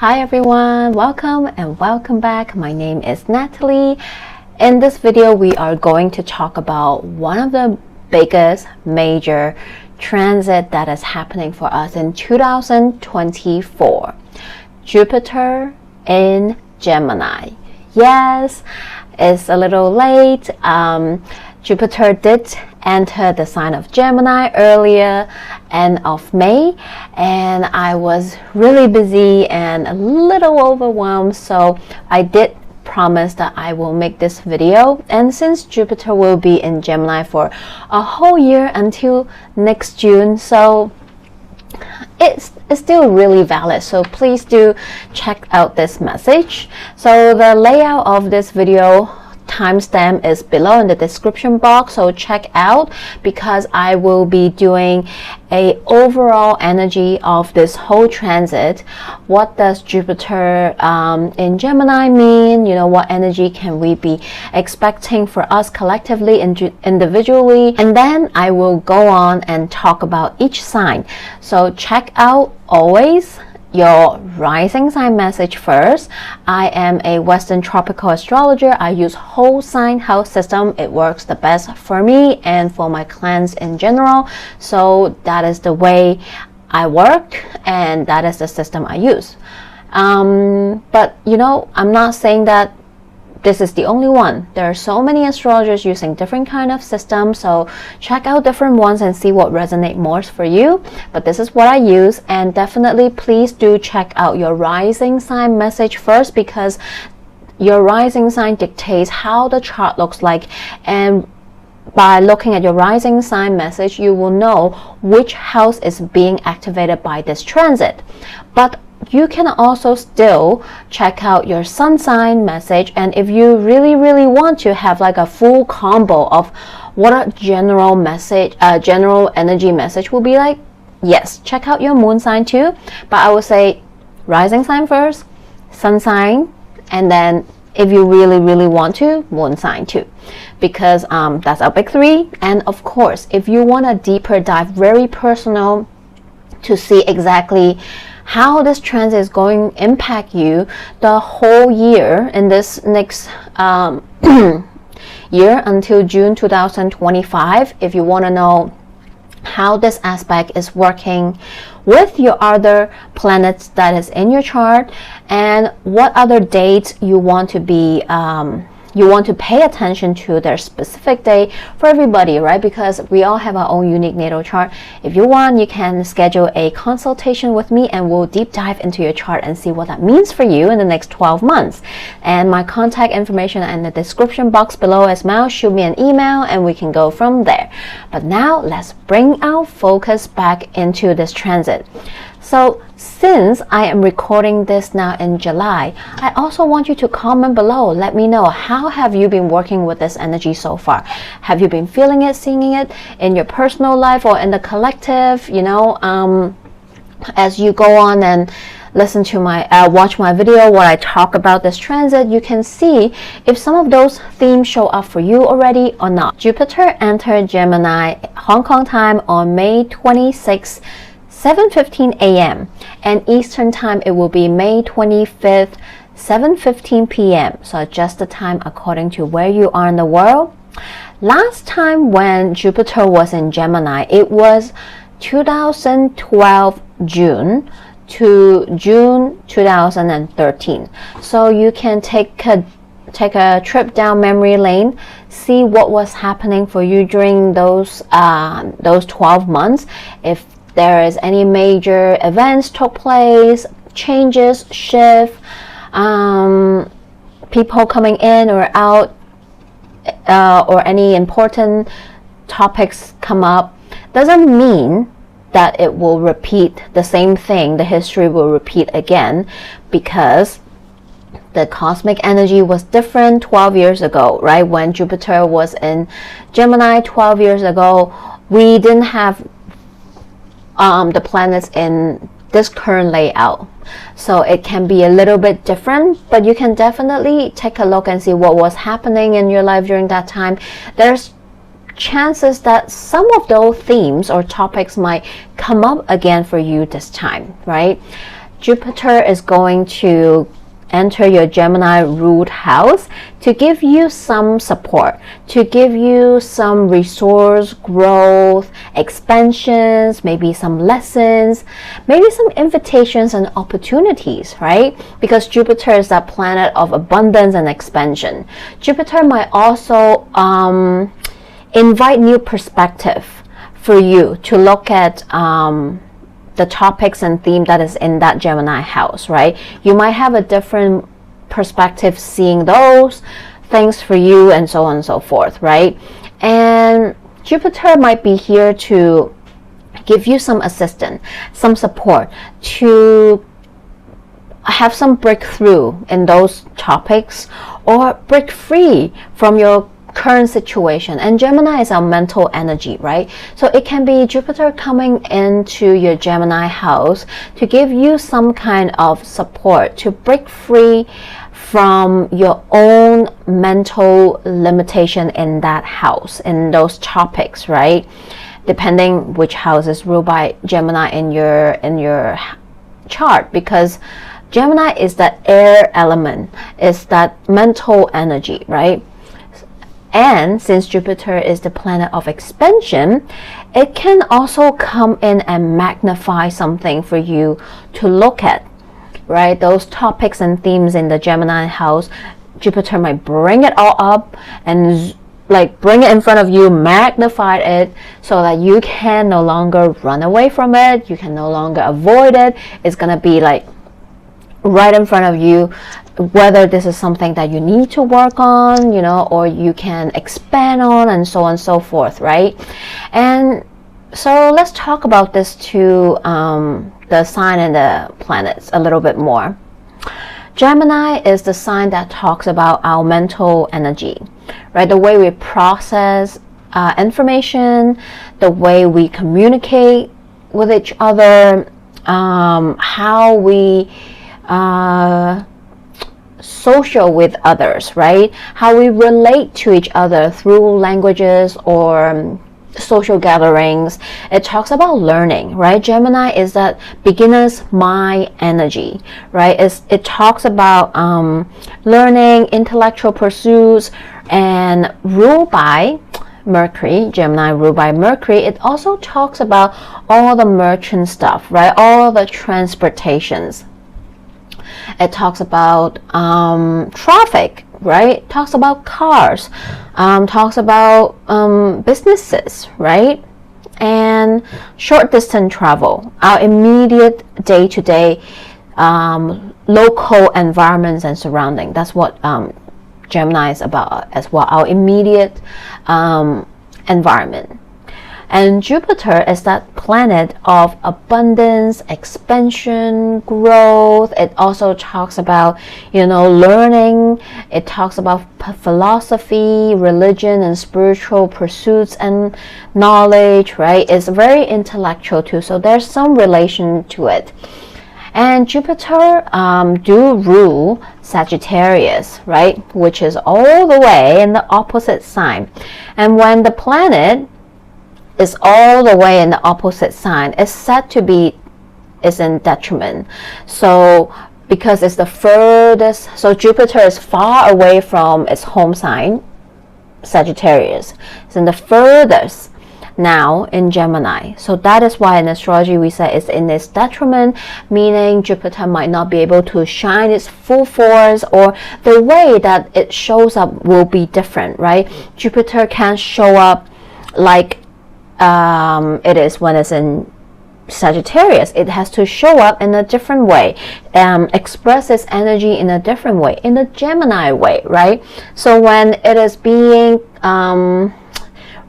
Hi everyone, welcome and welcome back. My name is Natalie. In this video, we are going to talk about one of the biggest major transit that is happening for us in 2024. Jupiter in Gemini. Yes, it's a little late. Jupiter did enter the sign of Gemini earlier end of May, and I was really busy and a little overwhelmed, so I did promise that I will make this video. And since Jupiter will be in Gemini for a whole year until next June, so it's still really valid, so please do check out this message. So the layout of this video timestamp is below in the description box, so check out, because I will be doing a overall energy of this whole transit. What does Jupiter in Gemini mean? You know, what energy can we be expecting for us collectively, individually? And then I will go on and talk about each sign. So check out always your rising sign message first. I am a Western tropical astrologer. I use whole sign house system. It works the best for me and for my clients in general. So that is the way I work, and that is the system I use. But you know, I'm not saying that this is the only one. There are so many astrologers using different kind of systems, so check out different ones and see what resonates more for you. But this is what I use, and definitely please do check out your rising sign message first, because your rising sign dictates how the chart looks like, and by looking at your rising sign message, you will know which house is being activated by this transit. But you can also still check out your sun sign message, and if you really want to have like a full combo of what a general message, general energy message will be like, yes, check out your moon sign too. But I would say rising sign first, sun sign, and then if you really want to, moon sign too, because that's our big three. And of course, if you want a deeper dive, very personal, to see exactly how this transit is going to impact you the whole year in this next year until June 2025. If you want to know how this aspect is working with your other planets that is in your chart, and what other dates you want to be you want to pay attention to their specific day for everybody, right? Because we all have our own unique natal chart. If you want, you can schedule a consultation with me and we'll deep dive into your chart and see what that means for you in the next 12 months. And my contact information in the description box below as well. Shoot me an email and we can go from there. But now let's bring our focus back into this transit. So since I am recording this now in July, I also want you to comment below. Let me know, how have you been working with this energy so far? Have you been feeling it, seeing it in your personal life or in the collective? You know, as you go on and listen to my watch my video where I talk about this transit, you can see if some of those themes show up for you already or not. Jupiter entered Gemini Hong Kong time on May 26th, 7:15 a.m. and Eastern time it will be May 25th, 7:15 p.m. So adjust the time according to where you are in the world. Last time when Jupiter was in Gemini, it was 2012 June to June 2013. So you can take a trip down memory lane, see what was happening for you during those 12 months. If there is any major events took place, changes, shift, people coming in or out, or any important topics come up, doesn't mean that it will repeat the same thing, the history will repeat again, because the cosmic energy was different 12 years ago, right? When Jupiter was in Gemini 12 years ago, we didn't have the planets in this current layout, so it can be a little bit different, but you can definitely take a look and see what was happening in your life during that time. There's chances that some of those themes or topics might come up again for you this time, right? Jupiter is going to enter your Gemini ruled house to give you some support, to give you some resource growth, expansions, maybe some lessons, maybe some invitations and opportunities, right? Because Jupiter is that planet of abundance and expansion. Jupiter might also invite new perspective for you to look at the topics and theme that is in that Gemini house, right? You might have a different perspective seeing those things for you, and so on and so forth, right? And Jupiter might be here to give you some assistance, some support, to have some breakthrough in those topics, or break free from your current situation. And Gemini is our mental energy, right? So it can be Jupiter coming into your Gemini house to give you some kind of support to break free from your own mental limitation in that house, in those topics, right? Depending which house is ruled by Gemini in your chart, because Gemini is that air element, is that mental energy, right? And since Jupiter is the planet of expansion, it can also come in and magnify something for you to look at, right? Those topics and themes in the Gemini house, Jupiter might bring it all up and like bring it in front of you, magnify it so that you can no longer run away from it, you can no longer avoid it. It's gonna be like right in front of you, whether this is something that you need to work on, you know, or you can expand on, and so on and so forth, right? And so let's talk about this to the sign and the planets a little bit more. Gemini is the sign that talks about our mental energy, right? The way we process information, the way we communicate with each other, how we social with others, right? How we relate to each other through languages or social gatherings. It talks about learning, right? Gemini is that beginner's mind energy, right? It talks about learning, intellectual pursuits, and ruled by Mercury, Gemini ruled by Mercury. It also talks about all the merchant stuff, right? All the transportations. It talks about traffic, right? Talks about cars, talks about businesses, right? And short distance travel, our immediate day-to-day local environments and surrounding. That's what Gemini is about as well, our immediate environment. And Jupiter is that planet of abundance, expansion, growth. It also talks about, you know, learning. It talks about philosophy, religion, and spiritual pursuits and knowledge, right? It's very intellectual too, so there's some relation to it. And Jupiter do rule Sagittarius, right? Which is all the way in the opposite sign. And when the planet is all the way in the opposite sign, it's said to be is in detriment. So because it's the furthest, so Jupiter is far away from its home sign, Sagittarius. It's in the furthest now in Gemini. So that is why in astrology we say it's in its detriment, meaning Jupiter might not be able to shine its full force, or the way that it shows up will be different, right? Jupiter can't show up like it is when it's in Sagittarius. It has to show up in a different way, express its energy in a different way, in the Gemini way, right? So when it is being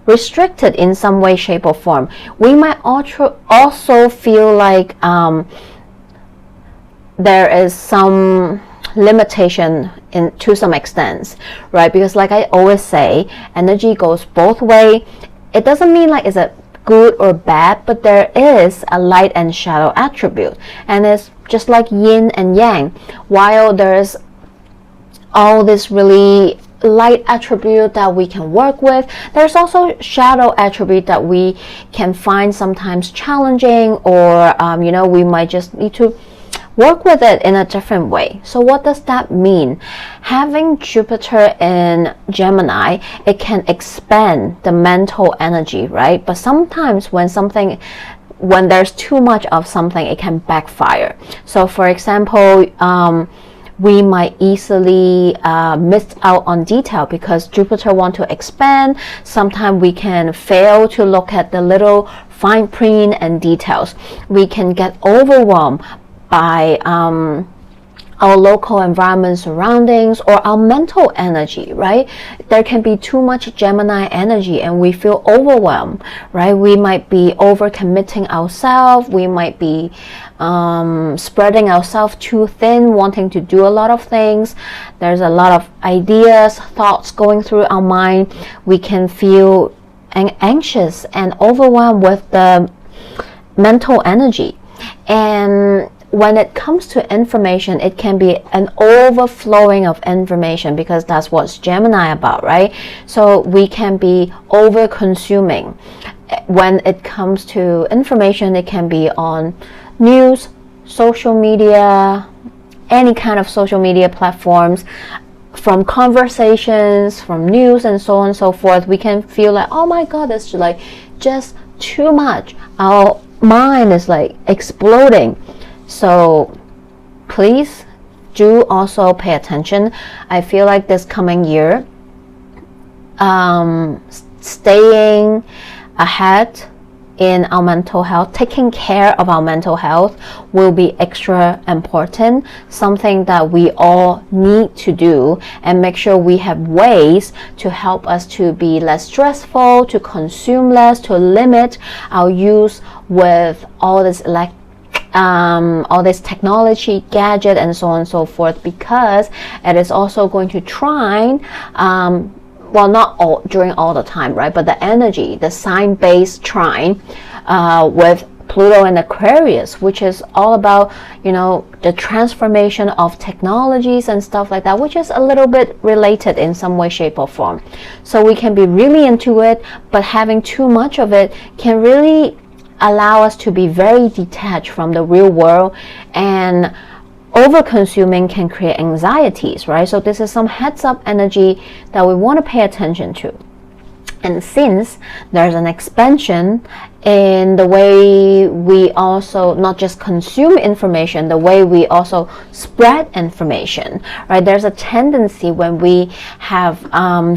restricted in some way, shape, or form, we might also feel like there is some limitation to some extent, right? Because like I always say, energy goes both ways. It doesn't mean like it's a good or bad, but there is a light and shadow attribute, and it's just like yin and yang. While there's all this really light attribute that we can work with, there's also shadow attribute that we can find sometimes challenging, or you know, we might just need to work with it in a different way. So what does that mean? Having Jupiter in Gemini, it can expand the mental energy, right? But sometimes when there's too much of something, it can backfire. So for example, we might easily miss out on detail because Jupiter wants to expand. Sometimes we can fail to look at the little fine print and details. We can get overwhelmed by our local environment, surroundings, or our mental energy, right? There can be too much Gemini energy and we feel overwhelmed, right? We might be overcommitting ourselves. We might be spreading ourselves too thin, wanting to do a lot of things. There's a lot of ideas, thoughts going through our mind. We can feel anxious and overwhelmed with the mental energy. And when it comes to information, it can be an overflowing of information because that's what's Gemini about, right? So we can be over consuming. When it comes to information, it can be on news, social media, any kind of social media platforms, from conversations, from news, and so on and so forth. We can feel like, oh my God, it's like just too much. Our mind is like exploding. So please do also pay attention. I feel like this coming year, staying ahead in our mental health, taking care of our mental health will be extra important, something that we all need to do, and make sure we have ways to help us to be less stressful, to consume less, to limit our use with all this all this technology, gadget, and so on and so forth, because it is also going to trine, well, not all during all the time, right? But the energy, the sign-based trine with Pluto and Aquarius, which is all about, you know, the transformation of technologies and stuff like that, which is a little bit related in some way, shape, or form. So we can be really into it, but having too much of it can really allow us to be very detached from the real world, and over-consuming can create anxieties, right? So this is some heads-up energy that we want to pay attention to. And since there's an expansion in the way we also not just consume information, the way we also spread information, right? There's a tendency when we have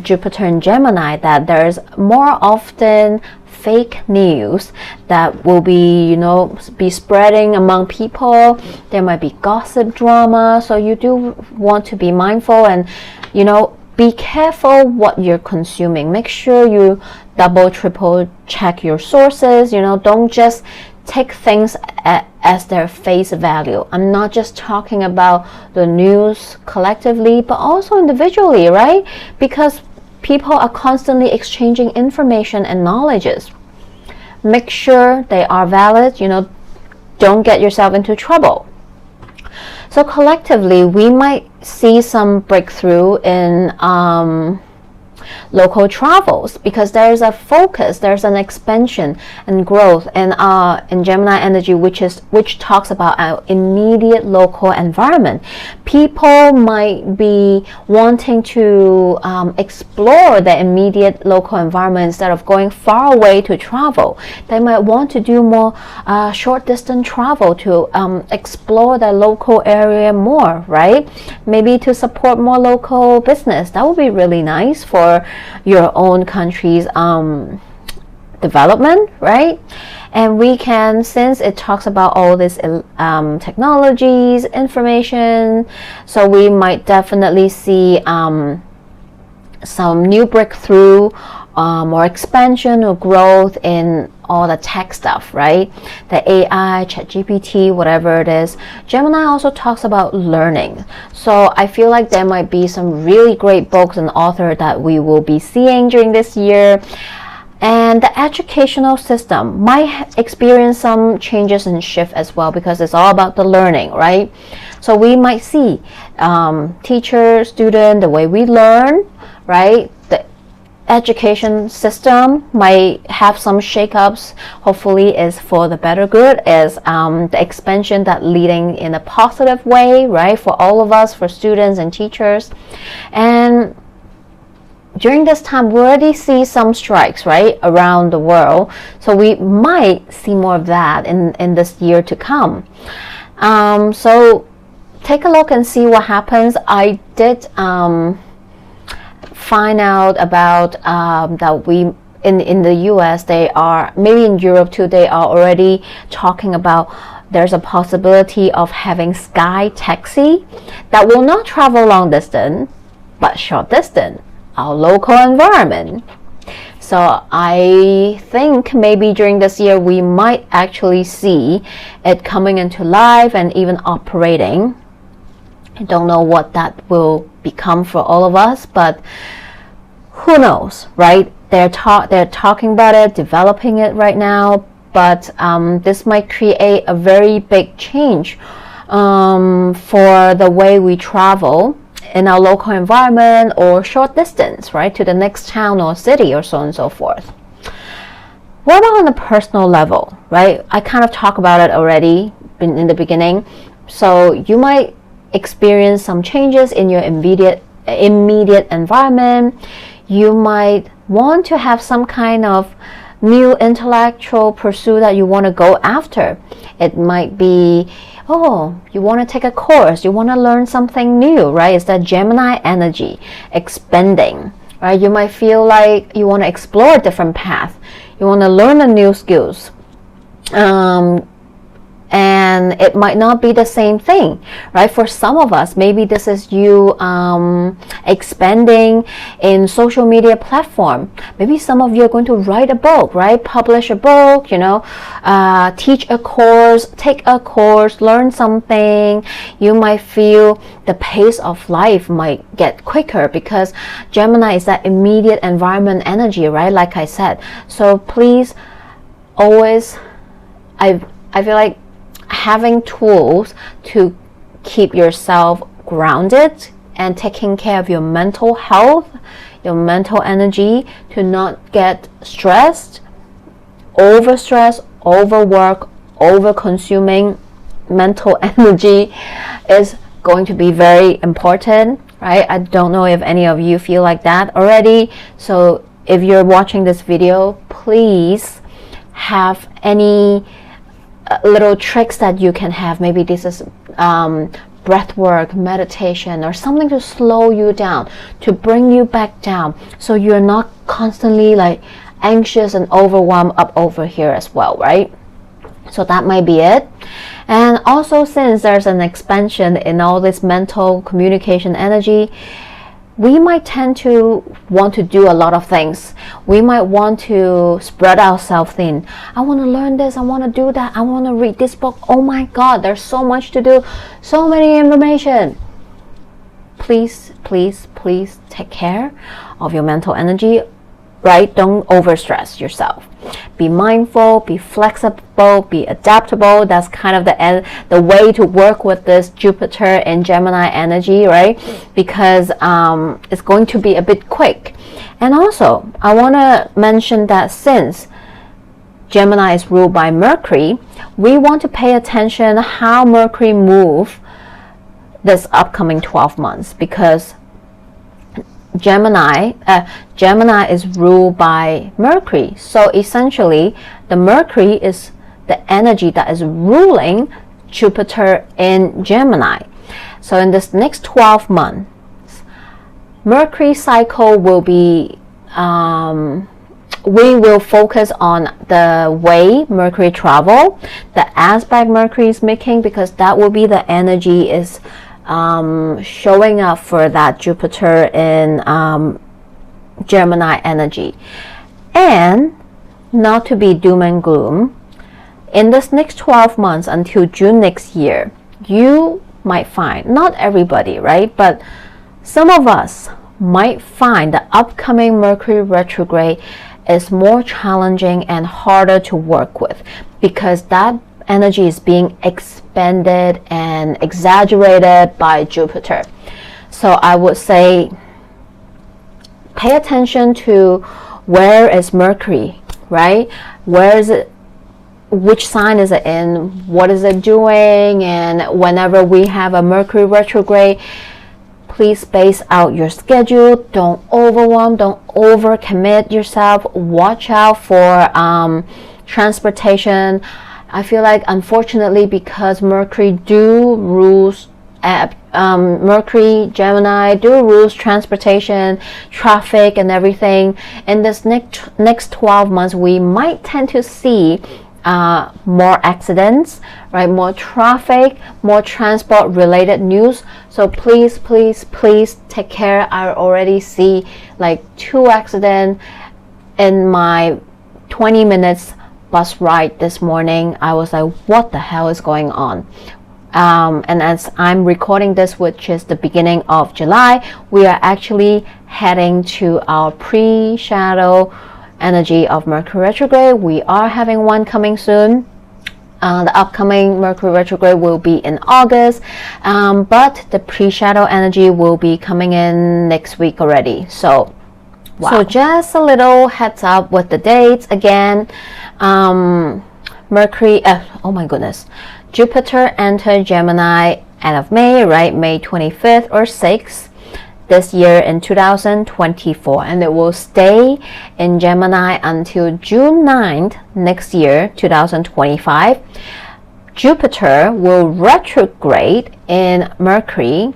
Jupiter in Gemini that there's more often fake news that will be, you know, be spreading among people. There might be gossip drama, so you do want to be mindful and, you know, be careful what you're consuming. Make sure you double, triple check your sources. You know, don't just take things as their face value. I'm not just talking about the news collectively, but also individually, right? Because people are constantly exchanging information and knowledges. Make sure they are valid, you know, don't get yourself into trouble. So collectively, we might see some breakthrough in local travels, because there's a focus, there's an expansion and growth in Gemini energy, which talks about our immediate local environment. People might be wanting to explore the immediate local environment instead of going far away to travel. They might want to do more short distance travel to explore the local area more, right? Maybe to support more local business. That would be really nice for your own country's development, right? And we can, since it talks about all this technologies, information, so we might definitely see some new breakthrough or expansion or growth in all the tech stuff, right? The AI, ChatGPT, whatever it is. Gemini also talks about learning. So I feel like there might be some really great books and authors that we will be seeing during this year. And the educational system might experience some changes and shift as well, because it's all about the learning, right? So we might see teacher, student, the way we learn, right? education system might have some shakeups. Hopefully is for the better good, is the expansion that leading in a positive way, right, for all of us, for students and teachers. And during this time we already see some strikes, right, around the world, so we might see more of that in this year to come. So take a look and see what happens. I did find out about that we in the US, they are, maybe in Europe too, they are already talking about there's a possibility of having sky taxi that will not travel long distance but short distance, our local environment. So I think maybe during this year we might actually see it coming into life and even operating. I don't know what that will become for all of us, but who knows, right? They're talking about it, developing it right now, but this might create a very big change for the way we travel in our local environment or short distance, right, to the next town or city or so on and so forth. What about on a personal level, right? I kind of talked about it already in the beginning. So you might experience some changes in your immediate environment. You might want to have some kind of new intellectual pursuit that you want to go after. It might be, oh, you want to take a course, you want to learn something new, right? It's that Gemini energy, expanding, right? You might feel like you want to explore a different path, you want to learn the new skills, and it might not be the same thing, right? For some of us, maybe this is you expanding in social media platform. Maybe some of you are going to write a book, right? Publish a book, you know, teach a course, take a course, learn something. You might feel the pace of life might get quicker because Gemini is that immediate environment energy, right? Like I said. So please always, I feel like having tools to keep yourself grounded and taking care of your mental health, your mental energy, to not get stressed, overwork, over consuming mental energy is going to be very important, right? I don't know if any of you feel like that already. So if you're watching this video, please have any little tricks that you can have. Maybe this is breath work, meditation, or something to slow you down, to bring you back down, so you're not constantly like anxious and overwhelmed up over here as well, right? So that might be it. And also, since there's an expansion in all this mental communication energy, we might tend to want to do a lot of things. We might want to spread ourselves thin. I want to learn this, I want to do that, I want to read this book. Oh my God, there's so much to do, so many information. Please, please, please take care of your mental energy, right? Don't overstress yourself. Be mindful, be flexible, be adaptable. That's kind of the way to work with this Jupiter and Gemini energy, right? Because it's going to be a bit quick. And also, I want to mention that since Gemini is ruled by Mercury, we want to pay attention how Mercury move this upcoming 12 months, because Gemini is ruled by Mercury. So essentially, the Mercury is the energy that is ruling Jupiter in Gemini. So in this next 12 months, Mercury cycle will be, we will focus on the way Mercury travel, the aspect Mercury is making, because that will be the energy is showing up for that Jupiter in Gemini energy. And not to be doom and gloom, in this next 12 months until June next year, you might find, not everybody, right, but some of us might find the upcoming Mercury retrograde is more challenging and harder to work with, because that energy is being expanded and exaggerated by Jupiter. So I would say pay attention to where is Mercury, right? Where is it? Which sign is it in? What is it doing? And whenever we have a Mercury retrograde, please space out your schedule. Don't overwhelm, don't overcommit yourself. Watch out for transportation. I feel like, unfortunately, because Mercury rules Mercury, Gemini rules transportation, traffic, and everything. In this next 12 months, we might tend to see more accidents, right? More traffic, more transport related news. So please take care. I already see like 2 accidents in my 20 minutes bus ride this morning. I was like, what the hell is going on? And as I'm recording this, which is the beginning of July, we are actually heading to our pre-shadow energy of Mercury retrograde. We are having one coming soon. The upcoming Mercury retrograde will be in August, but the pre-shadow energy will be coming in next week already. So wow. So just a little heads up with the dates again. Mercury, oh my goodness, Jupiter entered Gemini end of May, right? May 25th or 6th this year in 2024, and it will stay in Gemini until June 9th next year, 2025. Jupiter will retrograde in Mercury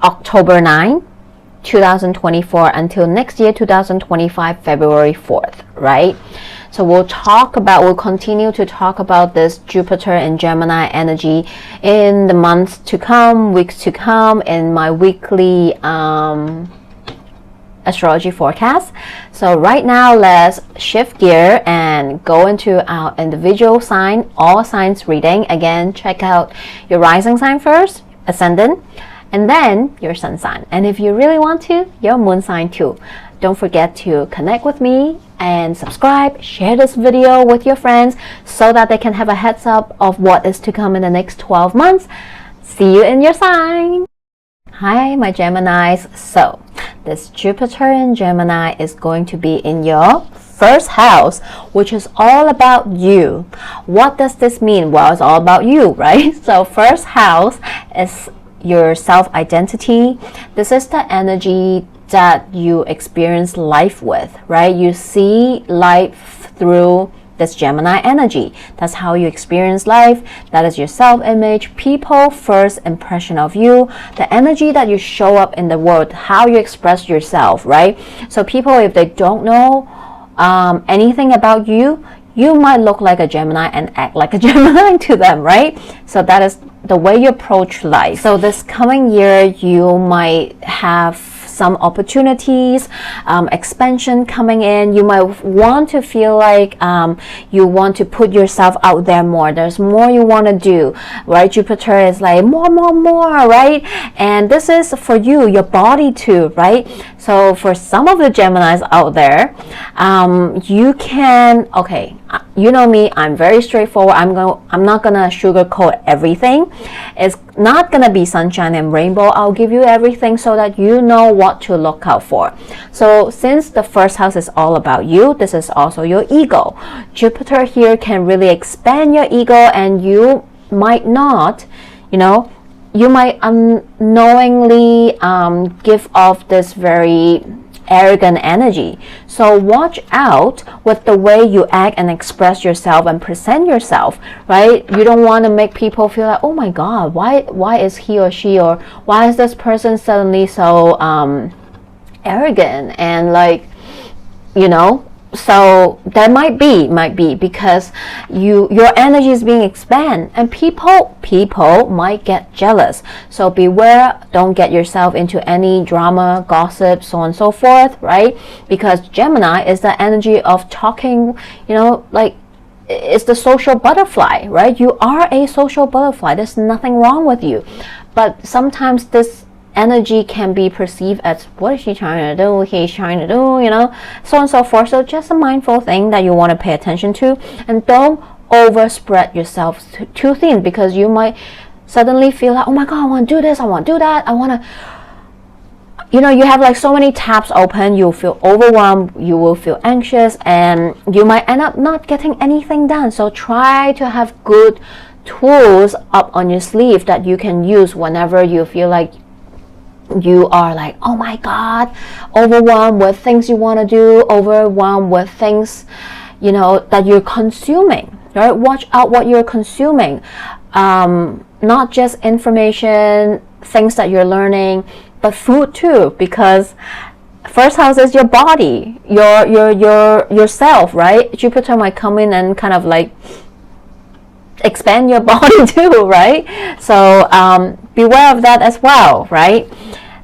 October 9, 2024 until next year, 2025, February 4th, right? So we'll continue to talk about this Jupiter and Gemini energy in the months to come, weeks to come, in my weekly astrology forecast. So right now, let's shift gear and go into our individual sign, all signs reading. Again, check out your rising sign first, ascendant, and then your sun sign. And if you really want to, your moon sign too. Don't forget to connect with me and subscribe, share this video with your friends so that they can have a heads up of what is to come in the next 12 months. See you in your sign. Hi, my Geminis. So this Jupiter in Gemini is going to be in your first house, which is all about you. What does this mean? Well, it's all about you, right? So first house is your self-identity. This is the energy that you experience life with, right? You see life through this Gemini energy. That's how you experience life. That is your self-image, people first impression of you, the energy that you show up in the world, how you express yourself, right? So people, if they don't know anything about you, you might look like a Gemini and act like a Gemini to them, right? So that is the way you approach life. So this coming year, you might have some opportunities, expansion coming in. You might want to feel like you want to put yourself out there more. There's more you want to do, right? Jupiter is like more, right? And this is for you, your body too, right? So for some of the Geminis out there, you can, okay, you know me, I'm very straightforward. I'm not gonna sugarcoat everything. It's not gonna be sunshine and rainbow. I'll give you everything so that you know what to look out for. So since the first house is all about you, this is also your ego. Jupiter here can really expand your ego, and you might not, you might unknowingly give off this very arrogant energy. So watch out with the way you act and express yourself and present yourself, right? You don't want to make people feel like, oh my god, why is he or she, or why is this person suddenly so arrogant, and like, so that might be because your energy is being expanded, and people might get jealous. So beware, don't get yourself into any drama, gossip, so on and so forth, right? Because Gemini is the energy of talking, like it's the social butterfly, right? You are a social butterfly. There's nothing wrong with you, but sometimes this energy can be perceived as, what is she trying to do, he's trying to do, so on and so forth. So just a mindful thing that you want to pay attention to, and don't overspread yourself too thin, because you might suddenly feel like, oh my god, I want to do this, I want to do that, I want to, you know, you have like so many tabs open, you'll feel overwhelmed, you will feel anxious, and you might end up not getting anything done. So try to have good tools up on your sleeve that you can use whenever you feel like you are like, oh my God, overwhelmed with things you want to do, overwhelmed with things, you know, that you're consuming, right? Watch out what you're consuming. Not just information, things that you're learning, but food too, because first house is your body, yourself, right? Jupiter might come in and kind of like expand your body too, right? So beware of that as well, right?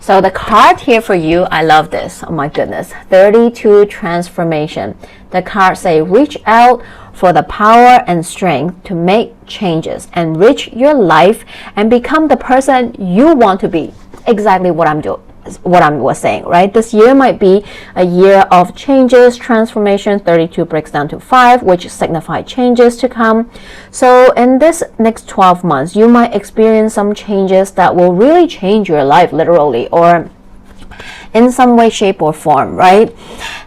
So the card here for you, I love this. Oh my goodness. 32 transformation. The card say, reach out for the power and strength to make changes, enrich your life, and become the person you want to be. Exactly what I was saying, right? This year might be a year of changes, transformation. 32 breaks down to 5, which signify changes to come. So in this next 12 months, you might experience some changes that will really change your life, literally, or in some way, shape, or form, right?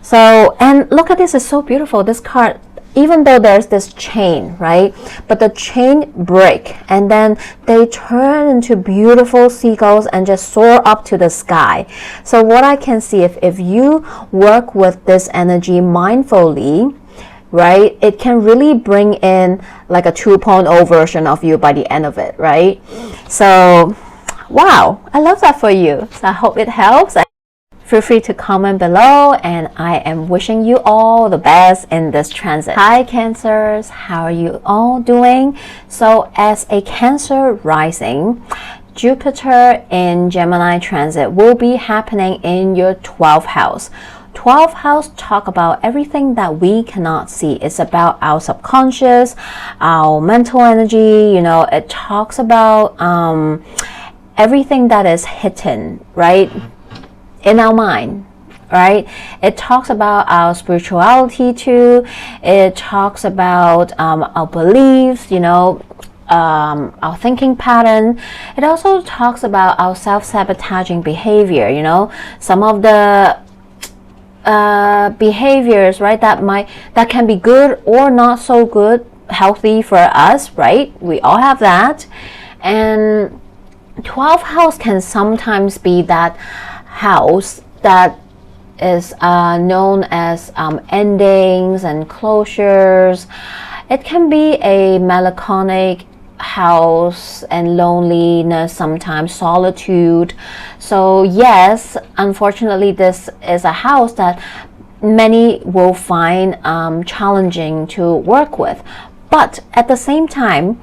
So, and look at this, it's so beautiful. This card, even though there's this chain, right? But the chain break, and then they turn into beautiful seagulls and just soar up to the sky. So what I can see, if you work with this energy mindfully, right, it can really bring in like a 2.0 version of you by the end of it, right? So, wow, I love that for you. So I hope it helps. Feel free to comment below, and I am wishing you all the best in this transit. Hi Cancers, how are you all doing? So as a Cancer rising, Jupiter in Gemini transit will be happening in your 12th house. 12th house talk about everything that we cannot see. It's about our subconscious, our mental energy, you know, it talks about everything that is hidden, right? In our mind, right? It talks about our spirituality too. It talks about our beliefs, you know, our thinking pattern. It also talks about our self-sabotaging behavior, you know, some of the behaviors, right, that can be good or not so good, healthy for us, right? We all have that. And 12th house can sometimes be that house that is known as endings and closures. It can be a melancholic house and loneliness, sometimes solitude. So yes, unfortunately, this is a house that many will find challenging to work with. But at the same time,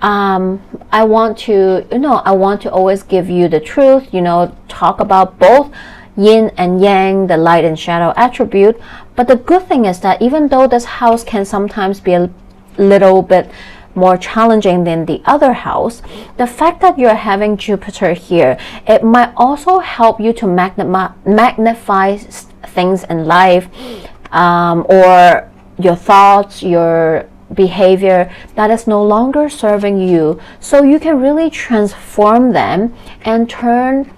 I want to always give you the truth, you know, talk about both yin and yang, the light and shadow attribute. But the good thing is that even though this house can sometimes be a little bit more challenging than the other house, the fact that you're having Jupiter here, it might also help you to magnify things in life, or your thoughts, your behavior that is no longer serving you, so you can really transform them and turn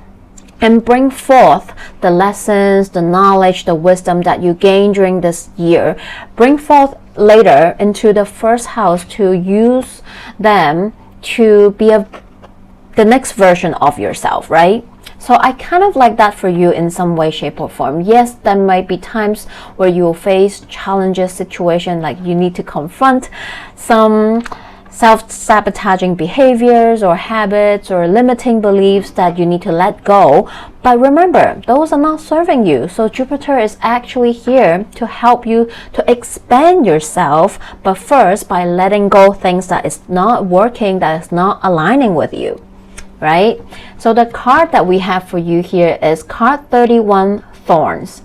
and bring forth the lessons, the knowledge, the wisdom that you gain during this year, bring forth later into the first house to use them to be the next version of yourself, right? So I kind of like that for you in some way, shape, or form. Yes, there might be times where you will face challenges, situation, like you need to confront some self-sabotaging behaviors or habits or limiting beliefs that you need to let go. But remember, those are not serving you. So Jupiter is actually here to help you to expand yourself, but first by letting go things that is not working, that is not aligning with you. Right? So the card that we have for you here is card 31, Thorns.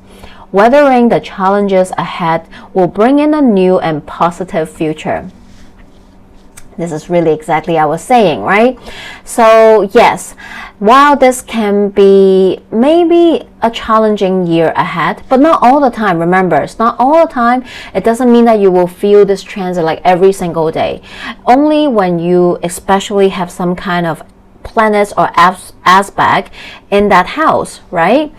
Weathering the challenges ahead will bring in a new and positive future. This is really exactly what I was saying, right? So yes, while this can be maybe a challenging year ahead, but not all the time. Remember, it's not all the time. It doesn't mean that you will feel this transit like every single day. Only when you especially have some kind of planets or aspect in that house, right?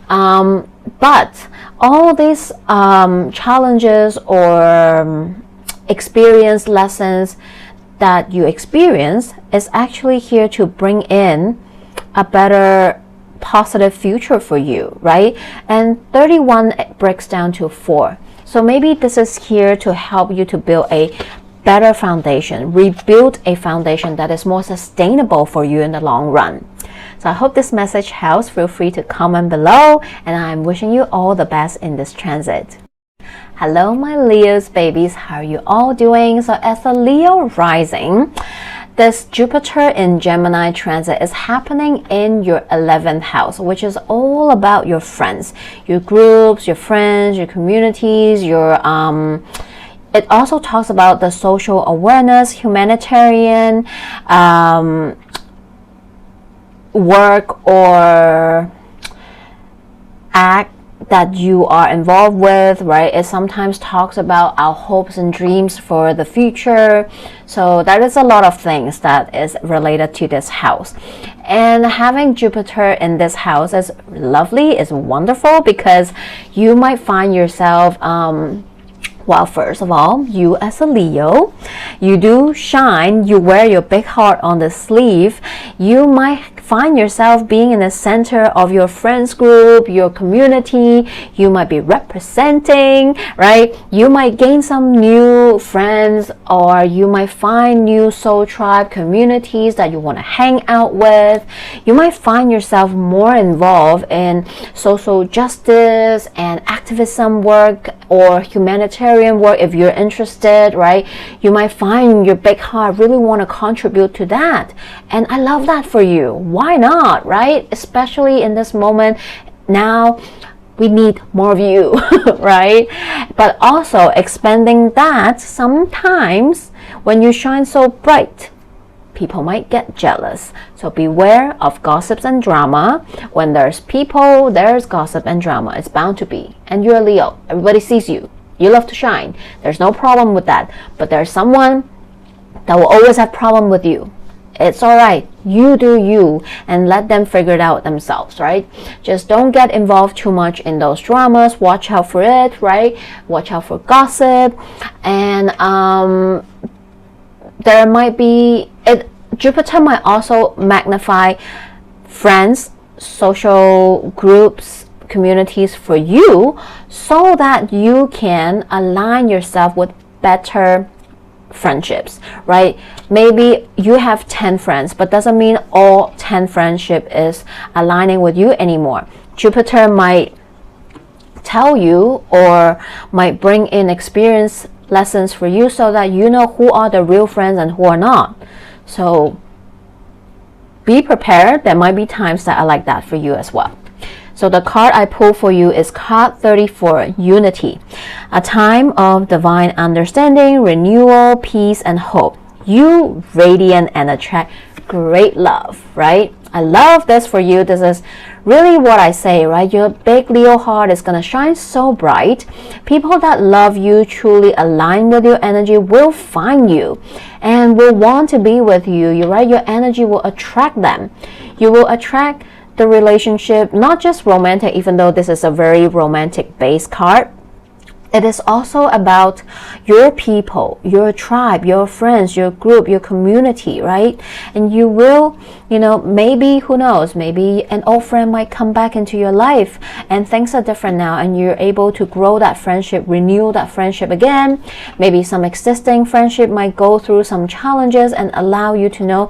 But all these challenges or experience lessons that you experience is actually here to bring in a better positive future for you, right? And 31 breaks down to 4. So maybe this is here to help you to build a better foundation, rebuild a foundation that is more sustainable for you in the long run. So I hope this message helps. Feel free to comment below, and I'm wishing you all the best in this transit. Hello my Leos babies, how are you all doing? So as a Leo rising, this Jupiter in Gemini transit is happening in your 11th house, which is all about your friends, your groups, your friends, your communities, your it also talks about the social awareness, humanitarian work or act that you are involved with, right? It sometimes talks about our hopes and dreams for the future. So that is a lot of things that is related to this house. And having Jupiter in this house is lovely, is wonderful, because you might find yourself well, first of all, you as a Leo, you do shine, you wear your big heart on the sleeve. You might find yourself being in the center of your friends group, your community. You might be representing, right? You might gain some new friends, or you might find new soul tribe communities that you want to hang out with. You might find yourself more involved in social justice and activism work or humanitarian work if you're interested, right? You might find your big heart really want to contribute to that, and I love that for you. Why not, right? Especially in this moment now, we need more of you, right? But also expanding that, sometimes when you shine so bright, people might get jealous. So beware of gossips and drama. When there's people, there's gossip and drama. It's bound to be. And you're a Leo. Everybody sees you. You love to shine. There's no problem with that. But there's someone that will always have problem with you. It's all right. You do you, and let them figure it out themselves, right? Just don't get involved too much in those dramas. Watch out for it, right? Watch out for gossip. And there might be Jupiter might also magnify friends, social groups, communities for you, so that you can align yourself with better friendships, right? Maybe you have 10 friends, but doesn't mean all 10 friendship is aligning with you anymore. Jupiter might tell you or might bring in experience lessons for you, so that you know who are the real friends and who are not. So be prepared. There might be times that are like that for you as well. So the card I pulled for you is card 34, Unity. A time of divine understanding, renewal, peace, and hope. You radiant and attract great love, right? I love this for you. This is really what I say, right? Your big Leo heart is going to shine so bright. People that love you, truly align with your energy, will find you and will want to be with you, right? Your energy will attract them. You will attract the relationship, not just romantic, even though this is a very romantic based card. It is also about your people, your tribe, your friends, your group, your community, right? And you will, maybe, who knows, maybe an old friend might come back into your life and things are different now, and you're able to grow that friendship, renew that friendship again. Maybe some existing friendship might go through some challenges and allow you to know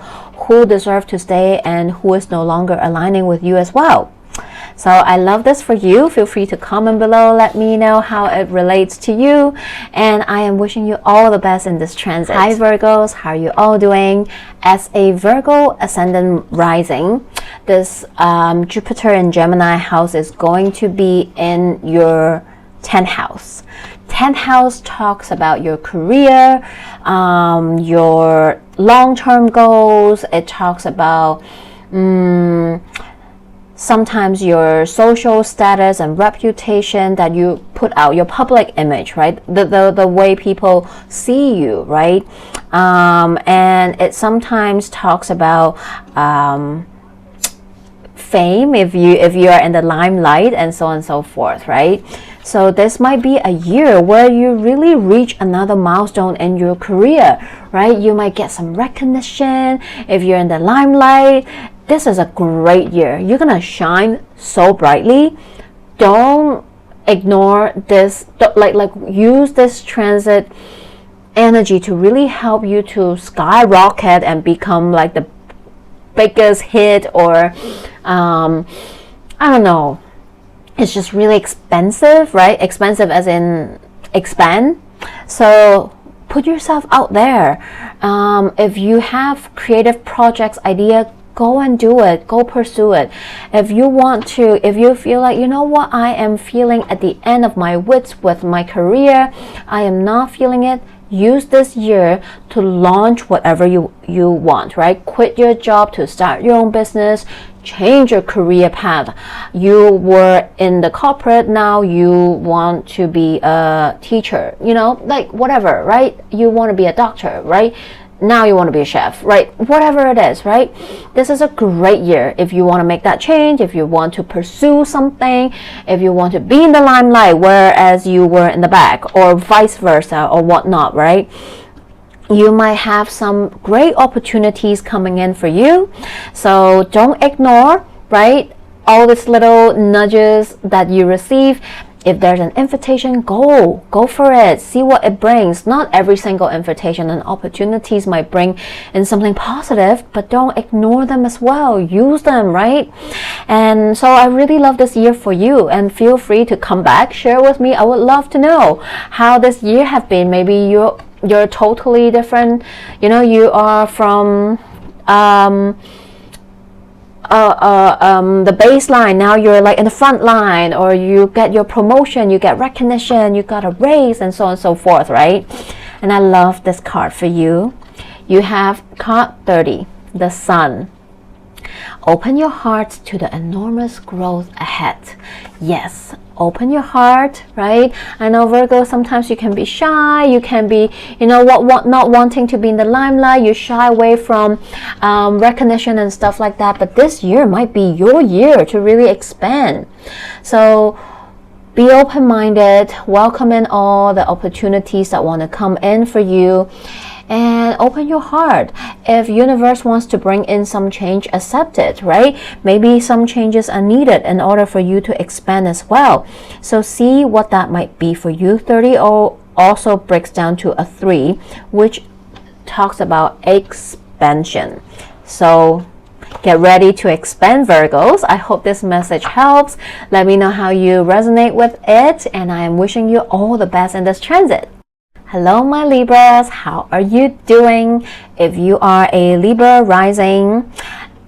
who deserves to stay and who is no longer aligning with you as well. So I love this for you. Feel free to comment below. Let me know how it relates to you. And I am wishing you all the best in this transit. Hi Virgos, how are you all doing? As a Virgo ascendant rising, this Jupiter in Gemini house is going to be in your 10th house. 10th house talks about your career, your long-term goals. It talks about sometimes your social status and reputation that you put out, your public image, right? The way people see you, right? And it sometimes talks about fame if you are in the limelight and so on and so forth, right? So this might be a year where you really reach another milestone in your career, right? You might get some recognition if you're in the limelight. This is a great year. You're gonna shine so brightly. Don't ignore this. Like use this transit energy to really help you to skyrocket and become like the biggest hit, or I don't know, it's just really expensive, right? Expensive as in expand. So put yourself out there. If you have creative projects, idea, go and do it. Go pursue it. If you want to, if you feel like, you know what, I am feeling at the end of my wits with my career, I am not feeling it, use this year to launch whatever you want, right? Quit your job to start your own business, change your career path. You were in the corporate, now you want to be a teacher, you know, like whatever, right? You want to be a doctor, right? Now you want to be a chef, right? Whatever it is, right? This is a great year if you want to make that change, if you want to pursue something, if you want to be in the limelight whereas you were in the back, or vice versa, or whatnot, right? You might have some great opportunities coming in for you. So don't ignore, right, all these little nudges that you receive. If there's an invitation, go for it. See what it brings. Not every single invitation and opportunities might bring in something positive, but don't ignore them as well. Use them, right? And so I really love this year for you, and feel free to come back, share with me. I would love to know how this year have been. Maybe you're totally different. You know, you are from the baseline, now you're like in the front line, or you get your promotion, you get recognition, you got a raise, and so on and so forth, right? And I love this card for you. You have card 30, the Sun. Open your heart to the enormous growth ahead. Yes, open your heart, right? I know, Virgo, sometimes you can be shy, you can be, you know, not wanting to be in the limelight, you shy away from recognition and stuff like that, but this year might be your year to really expand. So be open-minded, welcome in all the opportunities that want to come in for you, and open your heart. If universe wants to bring in some change, accept it, right? Maybe some changes are needed in order for you to expand as well. So see what that might be for you. 30 also breaks down to a 3, which talks about expansion. So get ready to expand, Virgos. I hope this message helps. Let me know how you resonate with it, and I am wishing you all the best in this transit. Hello, my Libras. How are you doing? If you are a Libra rising,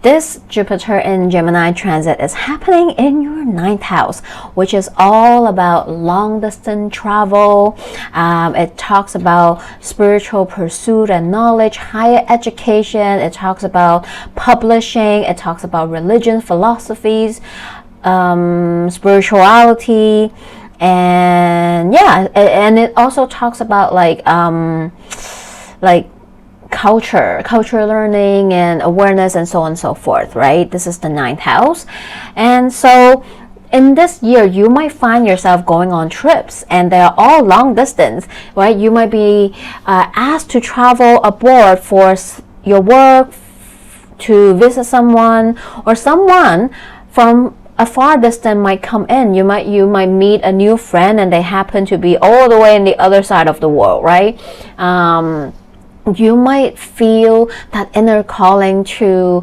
this Jupiter in Gemini transit is happening in your 9th house, which is all about long distance travel. It talks about spiritual pursuit and knowledge, higher education. It talks about publishing. It talks about religion, philosophies, spirituality. And yeah, and it also talks about like culture learning and awareness and so on and so forth, right? This is the 9th house. And so in this year, you might find yourself going on trips, and they are all long distance, right? You might be asked to travel abroad for your work, to visit someone, or someone from a far distance might come in. You might meet a new friend, and they happen to be all the way in the other side of the world, right? You might feel that inner calling to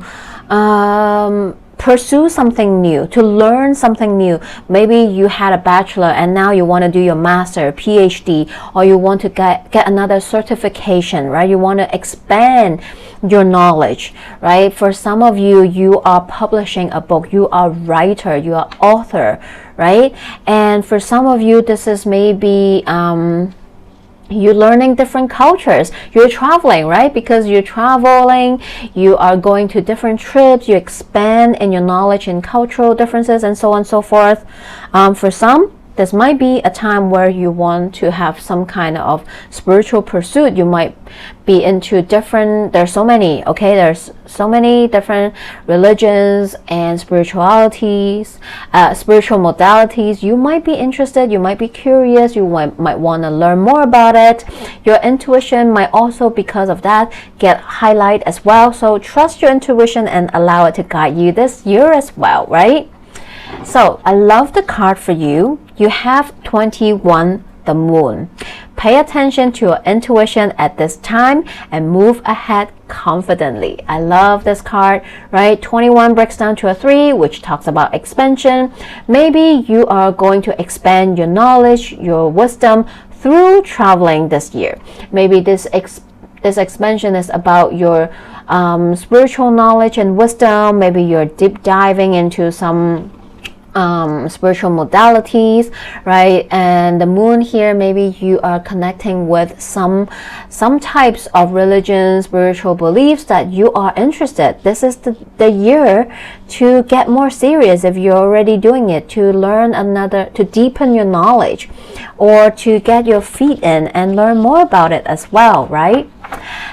pursue something new, to learn something new. Maybe you had a bachelor and now you want to do your master, PhD, or you want to get another certification, right? You want to expand your knowledge, right? For some of you, you are publishing a book, you are a writer, you are author, right? And for some of you, this is maybe you're learning different cultures, you're traveling, right? Because you're traveling, you are going to different trips, you expand in your knowledge in cultural differences and so on and so forth. For some, this might be a time where you want to have some kind of spiritual pursuit. You might be into different, there's so many, okay, there's so many different religions and spiritualities, spiritual modalities. You might be interested, you might be curious, you might want to learn more about it. Your intuition might also, because of that, get highlighted as well. So trust your intuition and allow it to guide you this year as well, right? So I love the card for you. You have 21, the moon. Pay attention to your intuition at this time and move ahead confidently. I love this card, right? 21 breaks down to a 3, which talks about expansion. Maybe you are going to expand your knowledge, your wisdom through traveling this year. Maybe this expansion is about your spiritual knowledge and wisdom. Maybe you're deep diving into some spiritual modalities, right? And the moon here, maybe you are connecting with some types of religion, spiritual beliefs that you are interested. This is the year to get more serious if you're already doing it, to learn to deepen your knowledge, or to get your feet in and learn more about it as well, right?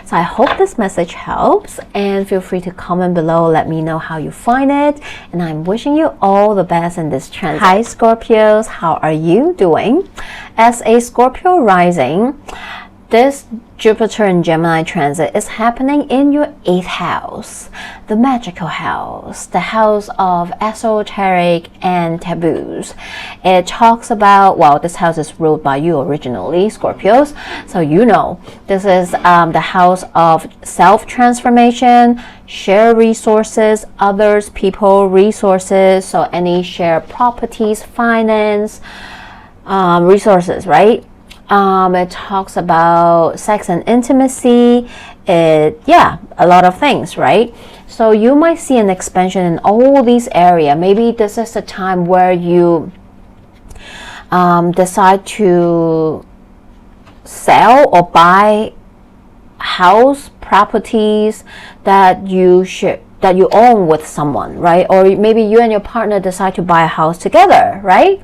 So I hope this message helps, and feel free to comment below, let me know how you find it, and I'm wishing you all the best in this transit. Hi Scorpios, how are you doing? As a Scorpio rising, this Jupiter and Gemini transit is happening in your 8th house, the magical house, the house of esoteric and taboos. It talks about, well, this house is ruled by you originally, Scorpios, so you know this is the house of self-transformation, share resources, others, people, resources, so any share properties, finance, resources, right? It talks about sex and intimacy, yeah, a lot of things, right? So you might see an expansion in all these areas. Maybe this is a time where you decide to sell or buy house properties that you own with someone, right? Or maybe you and your partner decide to buy a house together, right?